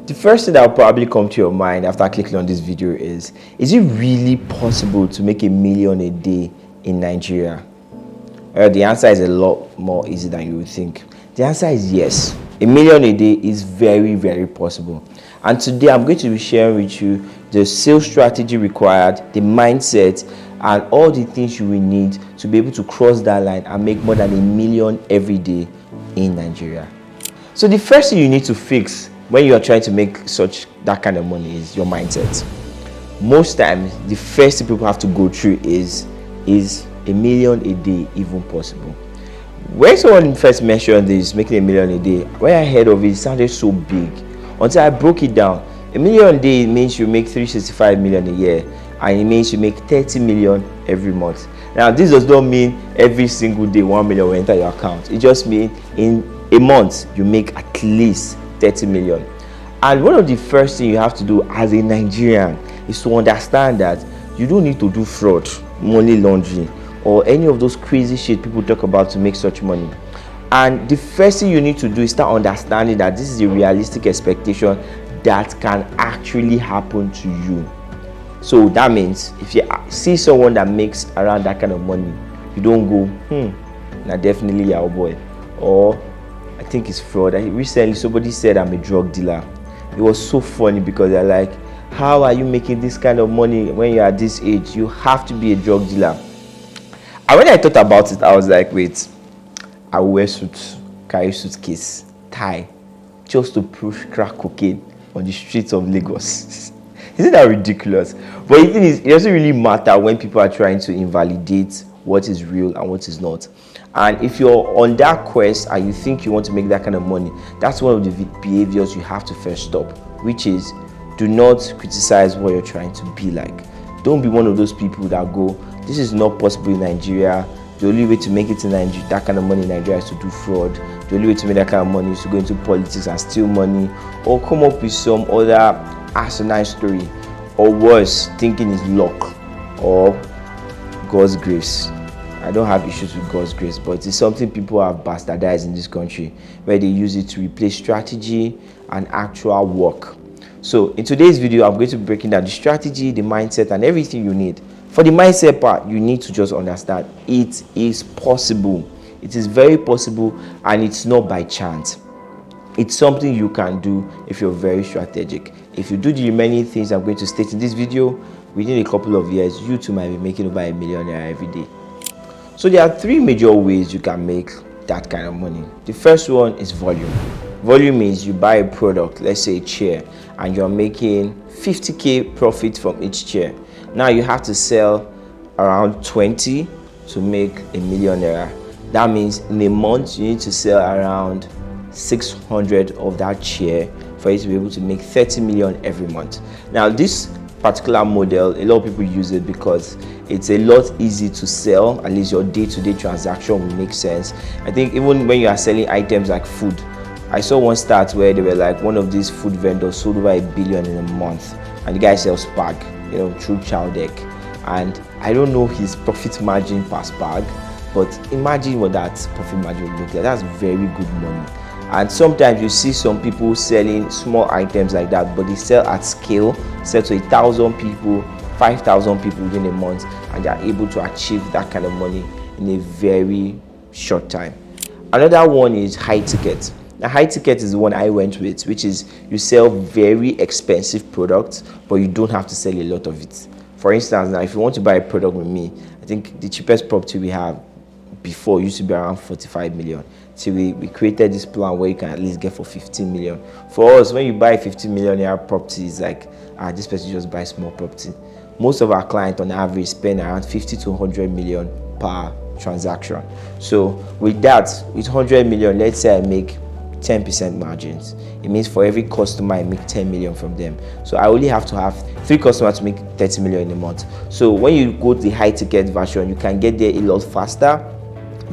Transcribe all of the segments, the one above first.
The first thing that will probably come to your mind after clicking on this video is it really possible to make $1 million a day in Nigeria? Well, the answer is a lot more easy than you would think. The answer is yes. $1 million a day is very, very possible. And today I'm going to be sharing with you the sales strategy required, the mindset, and all the things you will need to be able to cross that line and make more than $1 million every day in Nigeria. So the first thing you need to fix when you are trying to make that kind of money is your mindset. Most times, the first thing people have to go through is $1 million a day even possible? When someone first mentioned this, making $1 million a day, when I heard of it, it sounded so big. Until I broke it down, $1 million a day means you make $365 million a year, and it means you make $30 million every month. Now, this does not mean every single day $1 million will enter your account. It just means in a month you make at least $30 million. And one of the first things you have to do as a Nigerian is to understand that you don't need to do fraud, money laundering, or any of those crazy shit people talk about to make such money. And the first thing you need to do is start understanding that this is a realistic expectation that can actually happen to you. So that means if you see someone that makes around that kind of money, you don't go, nah, definitely your boy, or I think it's fraud. Recently somebody said I'm a drug dealer. It was so funny because they're like, how are you making this kind of money when you're at this age? You have to be a drug dealer. And when I thought about it, I was like, wait, I wear suits, carry suitcase, tie, just to push crack cocaine on the streets of Lagos. Isn't that ridiculous? But the thing is, it doesn't really matter when people are trying to invalidate what is real and what is not. And if you're on that quest and you think you want to make that kind of money, that's one of the behaviors you have to first stop, which is do not criticize what you're trying to be like. Don't be one of those people that go, this is not possible in Nigeria. The only way to make it in Nigeria, that kind of money in Nigeria, is to do fraud. The only way to make that kind of money is to go into politics and steal money, or come up with some other asinine story, or worse, thinking is luck or God's grace. I don't have issues with God's grace, but it's something people have bastardized in this country, where they use it to replace strategy and actual work. So in today's video, I'm going to be breaking down the strategy, the mindset, and everything you need. For the mindset part, you need to just understand it is possible. It is very possible, and it's not by chance. It's something you can do if you're very strategic. If you do the remaining things I'm going to state in this video, within a couple of years, you too might be making over $1 million every day. So there are three major ways you can make that kind of money. The first one is volume. Volume means you buy a product, let's say a chair, and you're making 50k profit from each chair. Now you have to sell around 20 to make $1 million. That means in a month you need to sell around 600 of that chair for you to be able to make 30 million every month. Now this particular model, a lot of people use it because it's a lot easy to sell. At least your day-to-day transaction will make sense. I think even when you are selling items like food, I saw one stat where they were like, one of these food vendors sold over $1 billion in a month, and the guy sells spag, through Child Deck. And I don't know his profit margin per spag, but imagine what that profit margin would look like. That's very good money. And sometimes you see some people selling small items like that, but they sell at scale, sell to 1,000 people, 5,000 people within a month, and they are able to achieve that kind of money in a very short time. Another one is high ticket. Now, high ticket is the one I went with, which is you sell very expensive products, but you don't have to sell a lot of it. For instance, now if you want to buy a product with me, I think the cheapest property we have before used to be around 45 million. So we created this plan where you can at least get for 15 million. For us, when you buy 15 million property, it's like, this person just buys small property. Most of our clients on average spend around 50 to 100 million per transaction. So with that, with 100 million, let's say I make 10% margins. It means for every customer I make 10 million from them. So I only have to have 3 customers to make 30 million in a month. So when you go to the high ticket version, you can get there a lot faster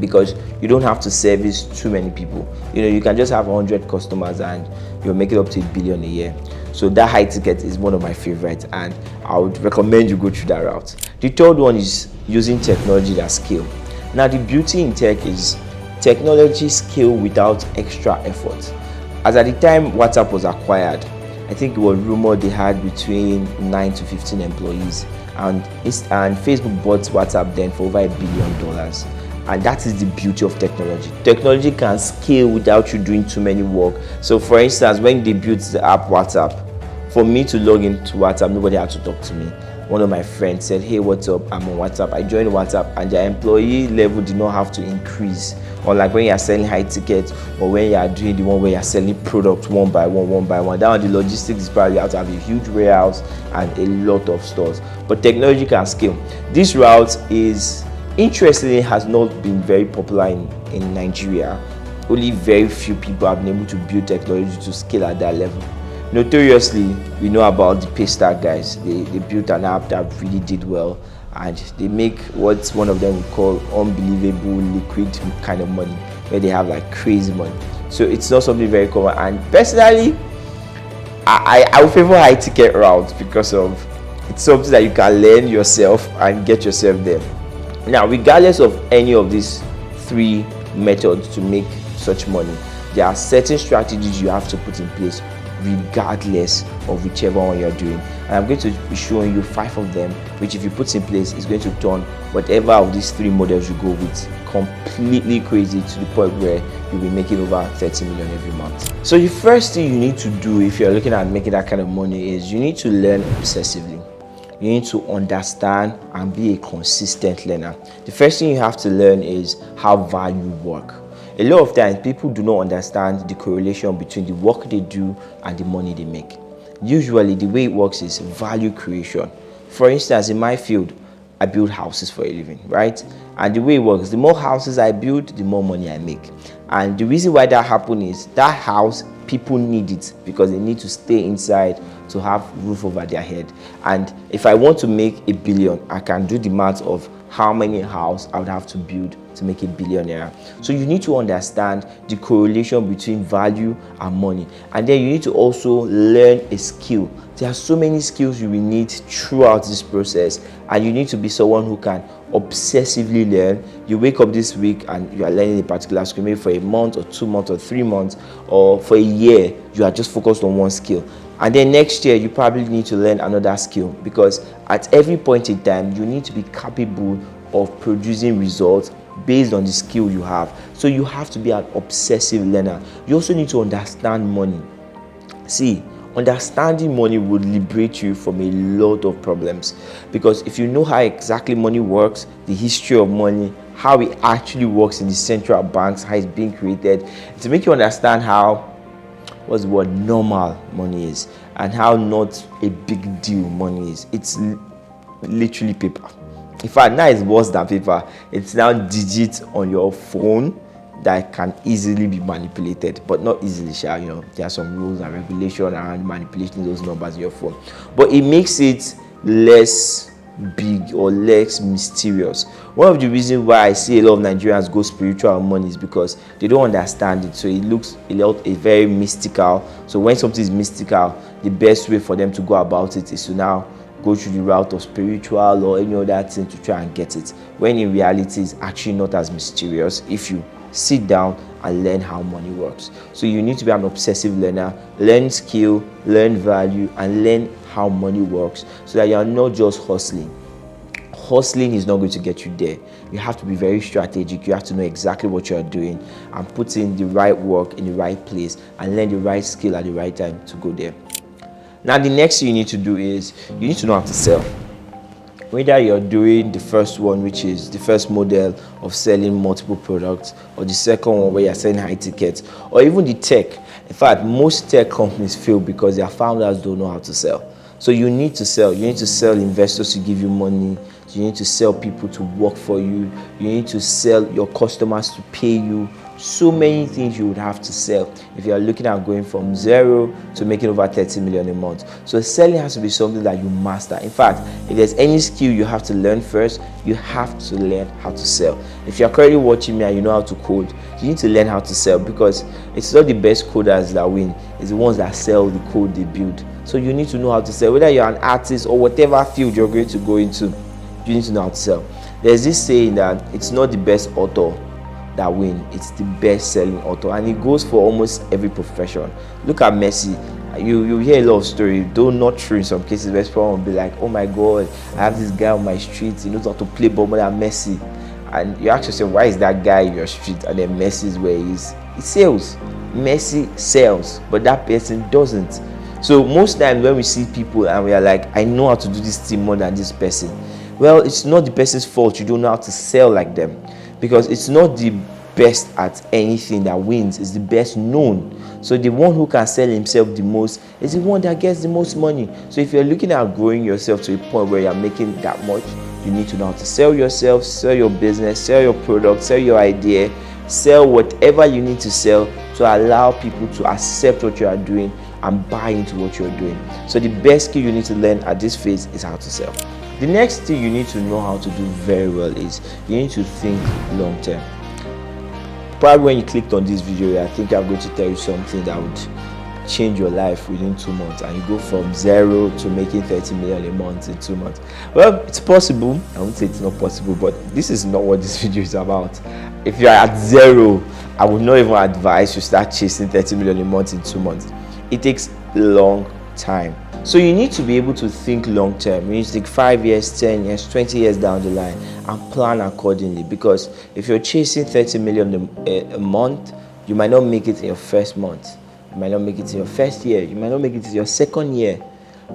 because you don't have to service too many people. You can just have 100 customers and you'll make it up to $1 billion a year. So that high ticket is one of my favorites, and I would recommend you go through that route. The third one is using technology that scale. Now the beauty in tech is technology scale without extra effort. As at the time WhatsApp was acquired, I think it was rumored they had between 9 to 15 employees, and Facebook bought WhatsApp then for over $1 billion. And that is the beauty of technology. Technology can scale without you doing too many work. So for instance, when they built the app WhatsApp, for me to log into WhatsApp, nobody had to talk to me. One of my friends said, hey, what's up? I'm on WhatsApp. I joined WhatsApp, and their employee level did not have to increase. Unlike when you are selling high tickets, or when you are doing the one where you are selling products one by one. That one, the logistics is probably you have to have a huge warehouse and a lot of stores. But technology can scale. This route is, interestingly, has not been very popular in Nigeria. Only very few people have been able to build technology to scale at that level. Notoriously, we know about the Paystack guys. They built an app that really did well, and they make what one of them would call unbelievable liquid kind of money, where they have like crazy money. So it's not something very common. And personally, I would favor high ticket routes because of it's something that you can learn yourself and get yourself there. Now, regardless of any of these three methods to make such money, there are certain strategies you have to put in place regardless of whichever one you're doing. And I'm going to be showing you 5 of them, which if you put in place is going to turn whatever of these 3 models you go with completely crazy, to the point where you'll be making over 30 million every month. So the first thing you need to do if you're looking at making that kind of money is you need to learn obsessively. You need to understand and be a consistent learner. The first thing you have to learn is how value work. A lot of times people do not understand the correlation between the work they do and the money they make. Usually the way it works is value creation. For instance, in my field, I build houses for a living, right? And the way it works, the more houses I build, the more money I make. And the reason why that happens is that house, people need it because they need to stay inside to have roof over their head. And if I want to make $1 billion, I can do the math of how many houses I would have to build to make $1 billion. So you need to understand the correlation between value and money. And then you need to also learn a skill. There are so many skills you will need throughout this process, and you need to be someone who can obsessively learn. You wake up this week and you are learning a particular skill, maybe for a month or 2 months or 3 months, or for a year you are just focused on one skill. And then next year you probably need to learn another skill, because at every point in time you need to be capable of producing results based on the skill you have. So you have to be an obsessive learner. You also need to understand money. See, understanding money would liberate you from a lot of problems, because if you know how exactly money works, the history of money, how it actually works in the central banks, how it's being created, to make you understand how what's the word normal money is and how not a big deal money is. It's literally paper. In fact, now it's worse than paper. It's now digits on your phone that can easily be manipulated, but not easily, you know. There are some rules and regulations around manipulating those numbers in your phone, but it makes it less big or less mysterious. One of the reasons why I see a lot of Nigerians go spiritual on money is because they don't understand it, so it looks a very mystical. So when something is mystical, the best way for them to go about it is to now go through the route of spiritual or any other thing to try and get it, when in reality it's actually not as mysterious if you sit down and learn how money works. So you need to be an obsessive learner, learn skill, learn value, and learn how money works, so that you are not just hustling. Hustling is not going to get you there. You have to be very strategic. You have to know exactly what you are doing and put in the right work in the right place and learn the right skill at the right time to go there. Now, the next thing you need to do is you need to know how to sell. Whether you're doing the first one, which is the first model of selling multiple products, or the second one where you're selling high tickets, or even the tech. In fact, most tech companies fail because their founders don't know how to sell. So you need to sell. You need to sell investors to give you money. You need to sell people to work for you. You need to sell your customers to pay you. So many things you would have to sell if you are looking at going from 0 to making over 30 million a month. So selling has to be something that you master. In fact, if there's any skill you have to learn first, you have to learn how to sell. If you're currently watching me and you know how to code, you need to learn how to sell, because it's not the best coders that win, it's the ones that sell the code they build. So you need to know how to sell. Whether you're an artist or whatever field you're going to go into, you need to know how to sell. There's this saying that it's not the best author that win, it's the best selling author, and it goes for almost every profession. Look at Messi. You hear a lot of stories, though not true in some cases, where people will be like, oh my god, I have this guy on my street, he knows how to play ball more than Messi. And you ask yourself, why is that guy in your street? And then Messi is where he is. He sells. Messi sells, but that person doesn't. So most times when we see people and we are like, I know how to do this thing more than this person, well, it's not the person's fault you don't know how to sell like them, because it's not the best at anything that wins, it's the best known. So the one who can sell himself the most is the one that gets the most money. So if you're looking at growing yourself to a point where you're making that much, you need to know how to sell yourself, sell your business, sell your product, sell your idea, sell whatever you need to sell to allow people to accept what you are doing and buy into what you're doing. So the best skill you need to learn at this phase is how to sell. The next thing you need to know how to do very well is you need to think long term. Probably when you clicked on this video, I think I'm going to tell you something that would change your life within 2 months, and you go from 0 to making 30 million a month in 2 months. Well, it's possible. I won't say it's not possible, but this is not what this video is about. If you're at 0, I would not even advise you start chasing 30 million a month in 2 months. It takes a long time. So you need to be able to think long term. You need to think 5 years, 10 years, 20 years down the line and plan accordingly. Because if you're chasing 30 million a month, you might not make it in your first month. You might not make it in your first year. You might not make it in your second year.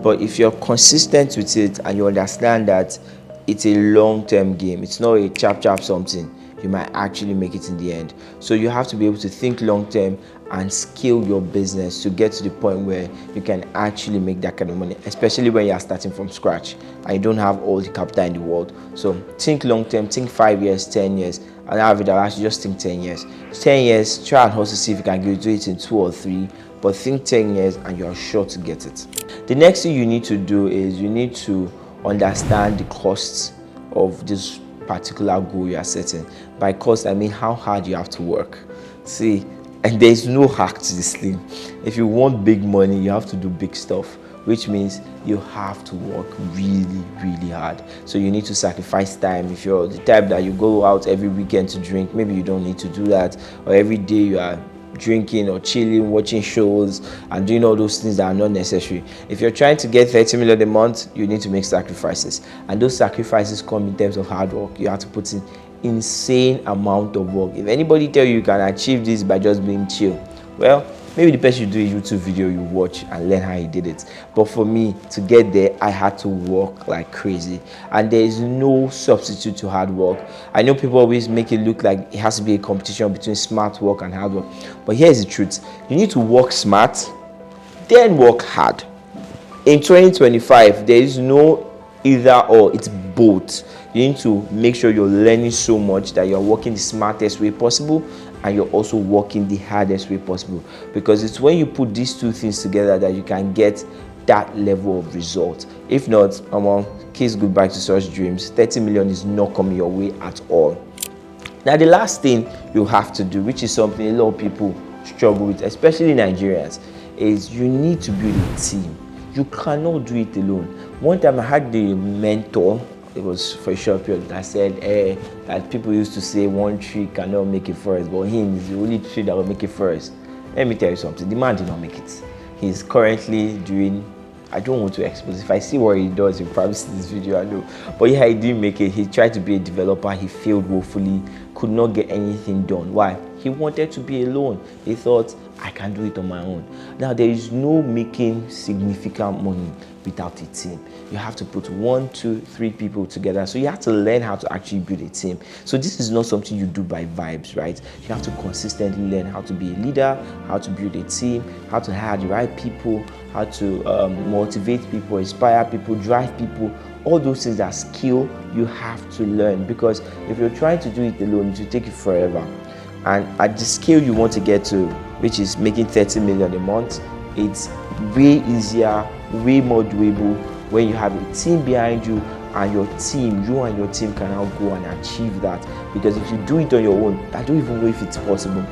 But if you're consistent with it and you understand that it's a long-term game, it's not a chap something, you might actually make it in the end. So you have to be able to think long-term and scale your business to get to the point where you can actually make that kind of money, especially when you are starting from scratch and you don't have all the capital in the world. So think long-term, think 5 years, 10 years, and I'll actually just think 10 years. 10 years, try and also see if you can do it in 2 or 3, but think 10 years and you're sure to get it. The next thing you need to do is you need to understand the costs of this particular goal you are setting. By cost, I mean how hard you have to work. See, and there's no hack to this thing. If you want big money, you have to do big stuff, which means you have to work really, really hard. So you need to sacrifice time. If you're the type that you go out every weekend to drink, maybe you don't need to do that. Or every day you are drinking or chilling, watching shows and doing all those things that are not necessary. If you're trying to get 30 million a month, you need to make sacrifices. And those sacrifices come in terms of hard work. You have to put in insane amount of work. If anybody tell you can achieve this by just being chill, well, maybe the person should do a YouTube video you watch and learn how he did it. But for me to get there, I had to work like crazy, and there is no substitute to hard work. I know people always make it look like it has to be a competition between smart work and hard work, but here's the truth: you need to work smart, then work hard. In 2025, there is no either or, it's both. You need to make sure you're learning so much that you're working the smartest way possible and you're also working the hardest way possible, because it's when you put these two things together that you can get that level of result. If not, kiss goodbye to such dreams. 30 million is not coming your way at all. Now the last thing you have to do, which is something a lot of people struggle with, especially Nigerians, is you need to build a team. You cannot do it alone. One time I had the mentor, it was for a short period, that said that people used to say one tree cannot make a forest, but him is the only tree that will make a forest. Let me tell you something, the man did not make it. He's currently doing, I don't want to expose, if I see what he does, you'll probably see this video, I know. But yeah, he didn't make it. He tried to be a developer, he failed woefully, could not get anything done. Why? He wanted to be alone. He thought, I can do it on my own. Now, there is no making significant money without a team. You have to put 1, 2, 3 people together. So you have to learn how to actually build a team. So this is not something you do by vibes, right? You have to consistently learn how to be a leader, how to build a team, how to hire the right people, how to motivate people, inspire people, drive people. All those things are skill you have to learn, because if you're trying to do it alone, it will take you forever. And at the scale you want to get to, which is making 30 million a month, it's way easier, way more doable when you have a team behind you, and you and your team can now go and achieve that. Because if you do it on your own, I don't even know if it's possible.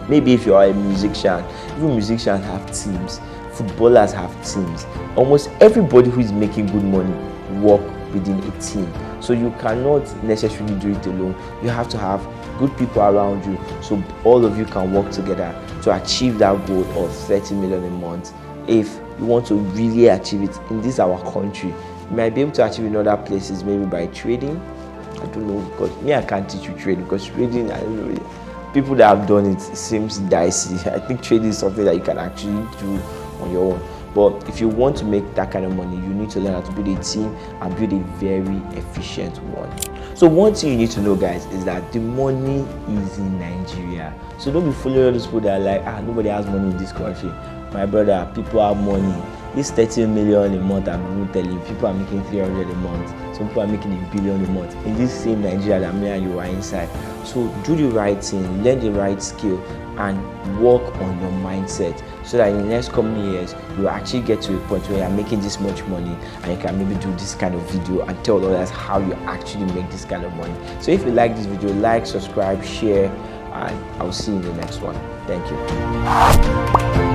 Maybe if you are a musician, even musicians have teams, footballers have teams. Almost everybody who is making good money work within a team. So you cannot necessarily do it alone. You have to have good people around you, so all of you can work together to achieve that goal of 30 million a month if you want to really achieve it in this our country. You might be able to achieve in other places, maybe by trading. I don't know, because me, I can't teach you trading, because trading, I don't know, people that have done it, it seems dicey. I think trading is something that you can actually do on your own. But if you want to make that kind of money, you need to learn how to build a team and build a very efficient one. So one thing you need to know, guys, is that the money is in Nigeria. So don't be following all those people that are like, nobody has money in this country. My brother, people have money. This 30 million a month, I'm even telling you, people are making 300 a month. Some people are making $1 billion a month in this same Nigeria that me and you are inside. So do the right thing, learn the right skill, and work on your mindset, so that in the next coming years you will actually get to a point where you're making this much money and you can maybe do this kind of video and tell others how you actually make this kind of money. So if you like this video, like, subscribe, share, and I'll see you in the next one. Thank you.